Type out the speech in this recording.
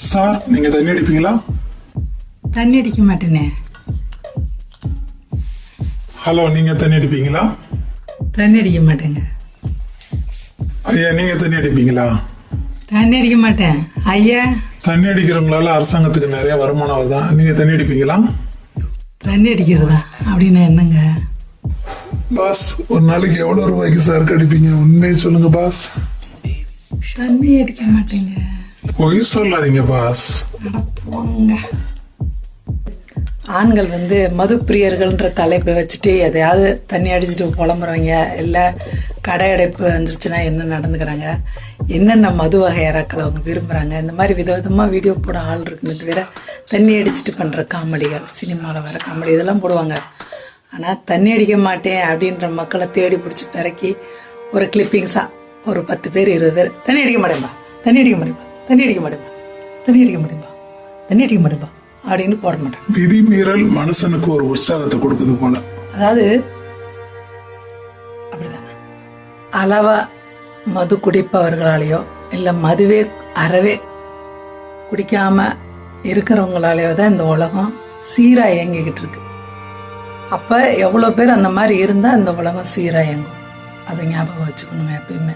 Sir, நீங்க தண்ணி அடிப்பீங்களா? தண்ணி அடிக்க மாட்டேனே. ஹலோ, நீங்க தண்ணி அடிப்பீங்களா? தண்ணி அடிக்க மாட்டேங்க. ஐயா, நீங்க தண்ணி அடிப்பீங்களா? தண்ணி அடிக்க மாட்டேன் ஐயா. தண்ணி அடிக்கிறவங்களால அரசாங்கத்துக்கு நிறைய வருமானம் வருதா? நீங்க தண்ணி அடிப்பீங்களா? தண்ணி அடிக்கிறதா அப்படின்னா என்னங்க? பாஸ், ஒரு நாளைக்கு எவ்வளவு ரூபாய்க்கு சார் அடிப்பீங்க? உண்மையை சொல்லுங்க பாஸ். தண்ணி அடிக்க மாட்டேங்க. பொய் சொல்லாதீங்க பாஸ். அட போங்க. ஆண்கள் மது பிரியர்கள்ன்ற தலைப்பை வச்சுட்டு எதையாவது தண்ணி அடிச்சுட்டு புலம்புறவங்க, இல்லை கடை அடைப்பு வந்துருச்சுன்னா என்ன நடந்துக்கிறாங்க, என்னென்ன மது வகை இறக்கலை அவங்க விரும்புகிறாங்க, இந்த மாதிரி விதவிதமாக வீடியோ போட ஆள் இருக்குன்னு தவிர தண்ணி அடிச்சுட்டு பண்ணுற காமெடிகள், சினிமாவில் வர காமெடி இதெல்லாம் போடுவாங்க. ஆனால் தண்ணி அடிக்க மாட்டேன் அப்படின்ற மக்களை தேடி பிடிச்சி பிறக்கி ஒரு கிளிப்பிங்ஸாக ஒரு 10 பேர் 20 பேர் தண்ணி அடிக்க மாட்டேன்பா, தண்ணி அடிக்க மாட்டேன்பா, தண்ணி அடிக்க மாட்டேன்பா, தண்ணி அடிக்க மாட்டேன்பா, தண்ணி அடிக்க மாட்டேன்பா அப்படின்னு போட மாட்டேன். விதிமீறல் மனுஷனுக்கு ஒரு உற்சாகத்தை கொடுக்குது போல. அதாவது அப்படிதான் அளவா மது குடிப்பவர்களாலேயோ இல்லை மதுவே அறவே குடிக்காம இருக்கிறவங்களாலேயோ தான் இந்த உலகம் சீரா இயங்கிக்கிட்டு இருக்கு. அப்ப எவ்வளவு பேர் அந்த மாதிரி இருந்தா இந்த உலகம் சீரா இயங்கும். அதை ஞாபகம் வச்சுக்கணுங்க எப்பயுமே.